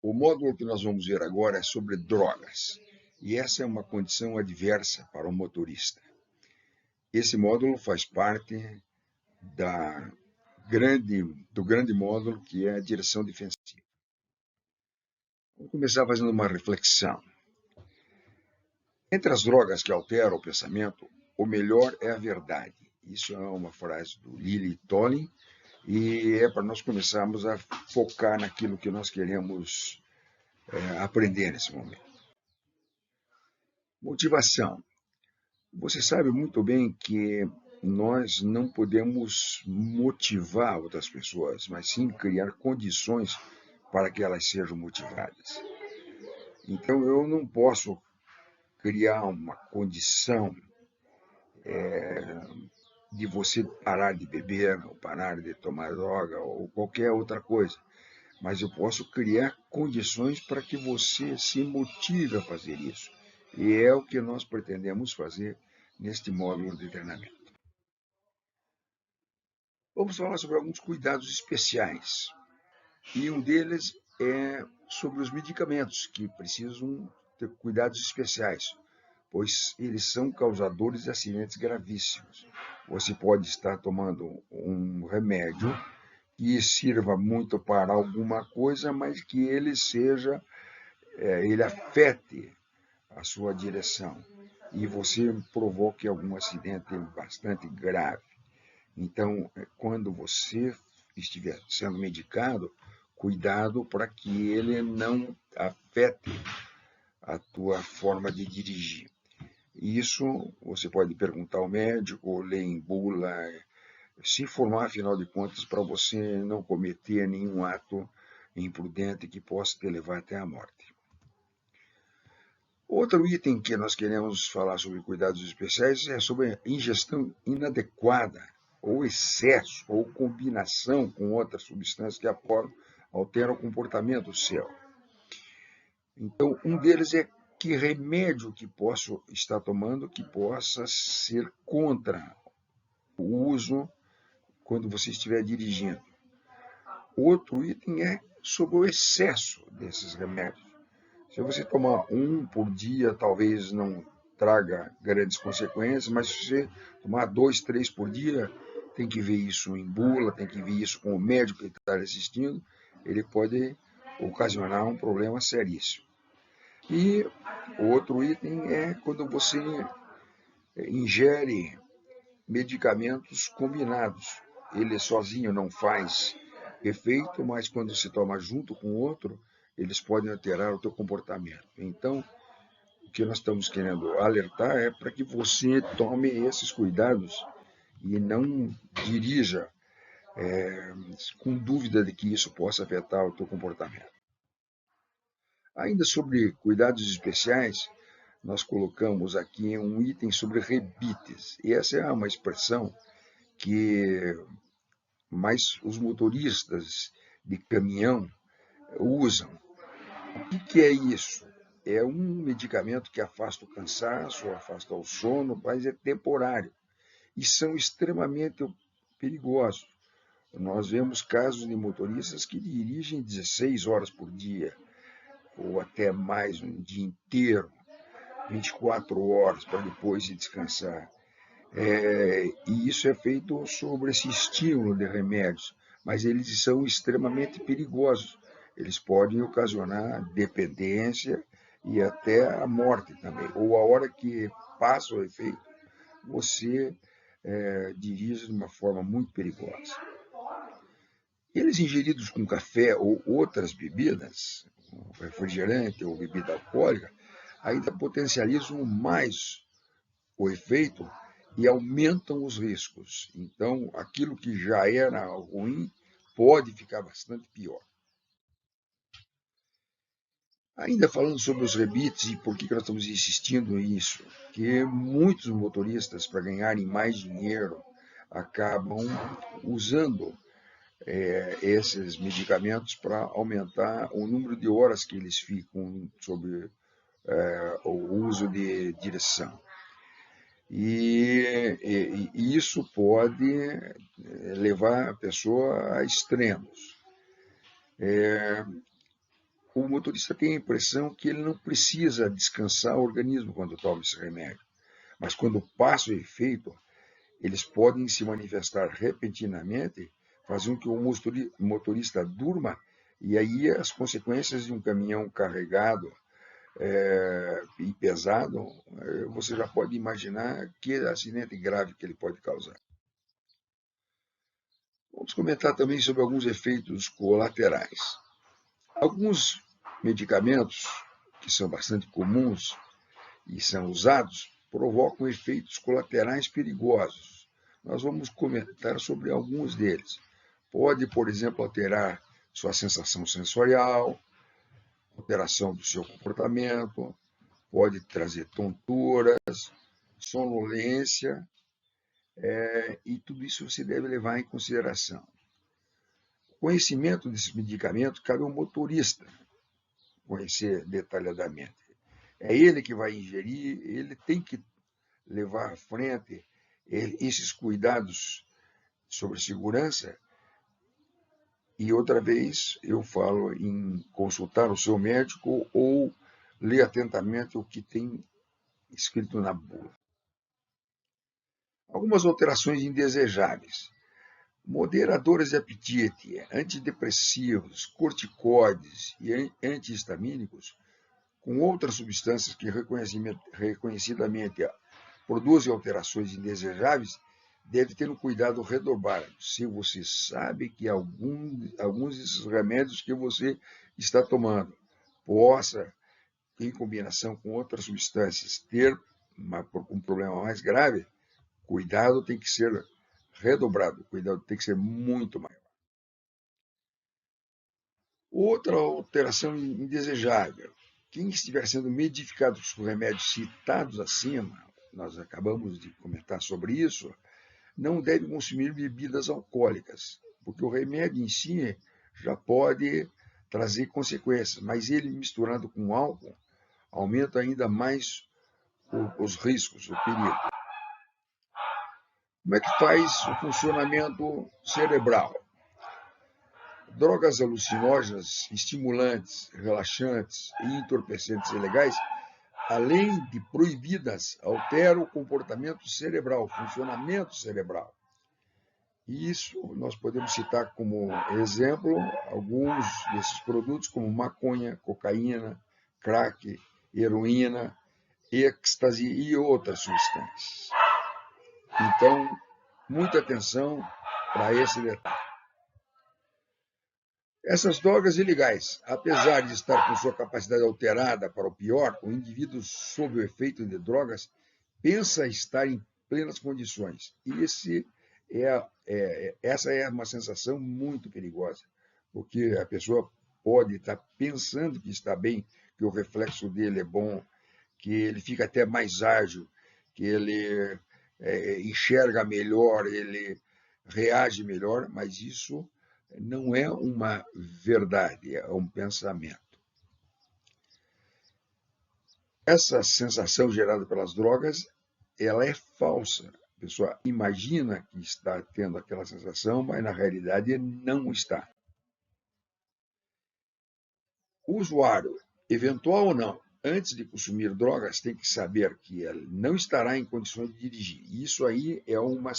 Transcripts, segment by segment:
O módulo que nós vamos ver agora é sobre drogas, e essa é uma condição adversa para o motorista. Esse módulo faz parte do grande módulo que é a direção defensiva. Vamos começar fazendo uma reflexão. Entre as drogas que alteram o pensamento, o melhor é a verdade. Isso é uma frase do Lily Tomlin, e é para nós começarmos a focar naquilo que nós queremos aprender nesse momento. Motivação. Você sabe muito bem que nós não podemos motivar outras pessoas, mas sim criar condições para que elas sejam motivadas. Então, eu não posso criar uma condição de você parar de beber, ou parar de tomar droga, ou qualquer outra coisa. Mas eu posso criar condições para que você se motive a fazer isso. E é o que nós pretendemos fazer neste módulo de treinamento. Vamos falar sobre alguns cuidados especiais. E um deles é sobre os medicamentos, que precisam ter cuidados especiais, pois eles são causadores de acidentes gravíssimos. Você pode estar tomando um remédio que sirva muito para alguma coisa, mas que ele afete a sua direção e você provoque algum acidente bastante grave. Então, quando você estiver sendo medicado, cuidado para que ele não afete a tua forma de dirigir. Isso você pode perguntar ao médico, ler em bula, se informar, afinal de contas, para você não cometer nenhum ato imprudente que possa te levar até a morte. Outro item que nós queremos falar sobre cuidados especiais é sobre a ingestão inadequada, ou excesso, ou combinação com outras substâncias que alteram o comportamento seu. Então, um deles é que remédio que posso estar tomando que possa ser contra o uso quando você estiver dirigindo. Outro item é sobre o excesso desses remédios. Se você tomar um por dia, talvez não traga grandes consequências, mas se você tomar 2, 3 por dia, tem que ver isso em bula, tem que ver isso com o médico que está assistindo, ele pode ocasionar um problema seríssimo. E outro item é quando você ingere medicamentos combinados. Ele sozinho não faz efeito, mas quando se toma junto com outro, eles podem alterar o teu comportamento. Então, o que nós estamos querendo alertar é para que você tome esses cuidados e não dirija com dúvida de que isso possa afetar o teu comportamento. Ainda sobre cuidados especiais, nós colocamos aqui um item sobre rebites. E essa é uma expressão que mais os motoristas de caminhão usam. O que é isso? É um medicamento que afasta o cansaço, afasta o sono, mas é temporário. E são extremamente perigosos. Nós vemos casos de motoristas que dirigem 16 horas por dia, ou até mais, um dia inteiro, 24 horas, para depois ir descansar. E isso é feito sobre esse estímulo de remédios, mas eles são extremamente perigosos. Eles podem ocasionar dependência e até a morte também. Ou a hora que passa o efeito, você dirige de uma forma muito perigosa. Eles ingeridos com café ou outras bebidas, refrigerante ou bebida alcoólica, ainda potencializam mais o efeito e aumentam os riscos. Então, aquilo que já era ruim pode ficar bastante pior. Ainda falando sobre os rebites e por que nós estamos insistindo nisso, que muitos motoristas, para ganharem mais dinheiro, acabam usando esses medicamentos para aumentar o número de horas que eles ficam sob o uso de direção. E isso pode levar a pessoa a extremos. o motorista tem a impressão que ele não precisa descansar o organismo quando toma esse remédio, mas quando passa o efeito, eles podem se manifestar repentinamente, fazendo que o motorista durma, e aí as consequências de um caminhão carregado e pesado, você já pode imaginar que acidente grave que ele pode causar. Vamos comentar também sobre alguns efeitos colaterais. Alguns medicamentos, que são bastante comuns e são usados, provocam efeitos colaterais perigosos. Nós vamos comentar sobre alguns deles. Pode, por exemplo, alterar sua sensação sensorial, alteração do seu comportamento, pode trazer tonturas, sonolência, e tudo isso você deve levar em consideração. O conhecimento desse medicamento cabe ao motorista conhecer detalhadamente. É ele que vai ingerir, ele tem que levar à frente esses cuidados sobre segurança. E outra vez eu falo em consultar o seu médico ou ler atentamente o que tem escrito na bula. Algumas alterações indesejáveis. Moderadores de apetite, antidepressivos, corticoides e antihistamínicos, com outras substâncias que reconhecidamente produzem alterações indesejáveis, deve ter um cuidado redobrado. Se você sabe que alguns desses remédios que você está tomando possa, em combinação com outras substâncias, ter um problema mais grave, cuidado tem que ser redobrado, cuidado tem que ser muito maior. Outra alteração indesejável. Quem estiver sendo medificado com os remédios citados acima, nós acabamos de comentar sobre isso, não deve consumir bebidas alcoólicas, porque o remédio em si já pode trazer consequências, mas ele misturado com álcool aumenta ainda mais os riscos, o perigo. Como é que faz o funcionamento cerebral? Drogas alucinógenas, estimulantes, relaxantes e entorpecentes ilegais, além de proibidas, alteram o comportamento cerebral, o funcionamento cerebral. E isso nós podemos citar como exemplo alguns desses produtos, como maconha, cocaína, crack, heroína, êxtase e outras substâncias. Então, muita atenção para esse detalhe. Essas drogas ilegais, apesar de estar com sua capacidade alterada para o pior, o indivíduo sob o efeito de drogas pensa estar em plenas condições. E essa é uma sensação muito perigosa, porque a pessoa pode estar pensando que está bem, que o reflexo dele é bom, que ele fica até mais ágil, que ele enxerga melhor, ele reage melhor, mas isso não é uma verdade, é um pensamento. Essa sensação gerada pelas drogas, ela é falsa. A pessoa imagina que está tendo aquela sensação, mas na realidade não está. O usuário, eventual ou não, antes de consumir drogas, tem que saber que ele não estará em condições de dirigir. Isso aí é uma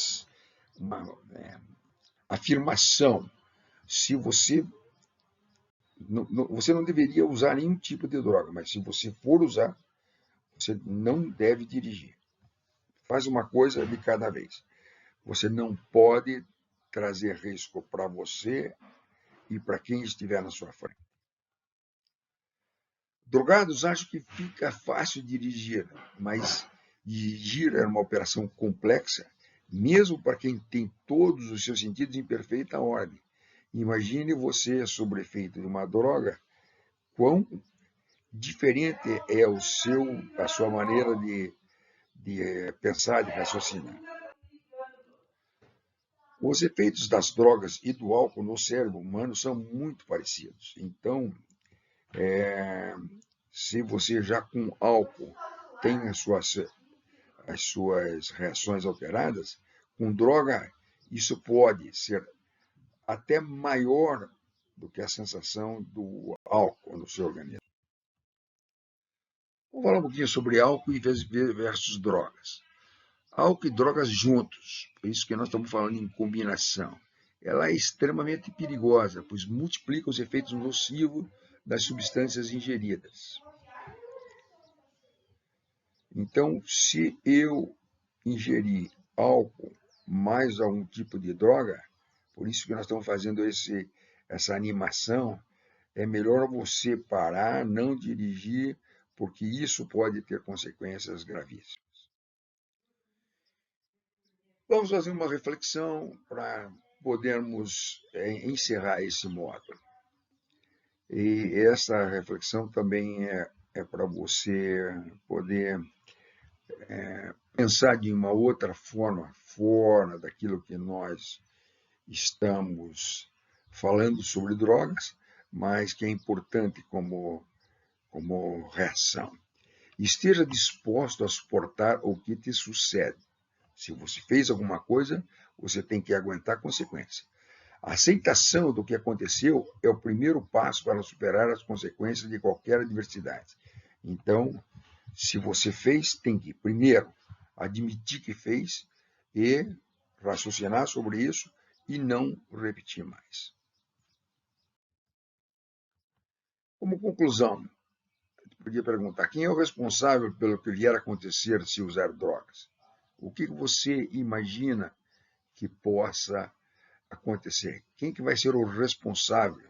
afirmação. Se você não deveria usar nenhum tipo de droga, mas se você for usar, você não deve dirigir. Faz uma coisa de cada vez. Você não pode trazer risco para você e para quem estiver na sua frente. Drogados acham que fica fácil dirigir, mas dirigir é uma operação complexa, mesmo para quem tem todos os seus sentidos em perfeita ordem. Imagine você sob efeito de uma droga, quão diferente é a sua maneira de pensar, de raciocinar. Os efeitos das drogas e do álcool no cérebro humano são muito parecidos. Então, se você já com álcool tem as suas reações alteradas, com droga isso pode ser até maior do que a sensação do álcool no seu organismo. Vou falar um pouquinho sobre álcool versus drogas. Álcool e drogas juntos, por isso que nós estamos falando em combinação. Ela é extremamente perigosa, pois multiplica os efeitos nocivos das substâncias ingeridas. Então, se eu ingerir álcool mais algum tipo de droga, por isso que nós estamos fazendo essa animação, é melhor você parar, não dirigir, porque isso pode ter consequências gravíssimas. Vamos fazer uma reflexão para podermos encerrar esse módulo. E essa reflexão também é para você poder pensar de uma outra forma, fora daquilo que nós estamos falando sobre drogas, mas que é importante como reação. Esteja disposto a suportar o que te sucede. Se você fez alguma coisa, você tem que aguentar a consequência. A aceitação do que aconteceu é o primeiro passo para superar as consequências de qualquer adversidade. Então, se você fez, tem que, primeiro, admitir que fez e raciocinar sobre isso e não repetir mais. Como conclusão, eu podia perguntar, quem é o responsável pelo que vier a acontecer se usar drogas? O que você imagina que possa acontecer? Quem que vai ser o responsável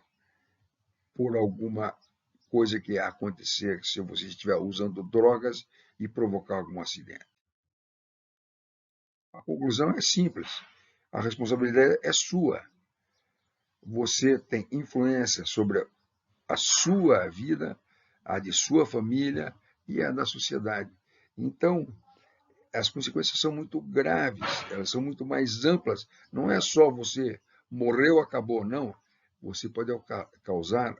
por alguma coisa que acontecer se você estiver usando drogas e provocar algum acidente? A conclusão é simples. A responsabilidade é sua. Você tem influência sobre a sua vida, a de sua família e a da sociedade. Então, as consequências são muito graves, elas são muito mais amplas. Não é só você morreu, acabou, não. Você pode causar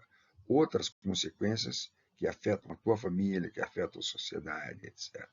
outras consequências que afetam a tua família, que afetam a sociedade, etc.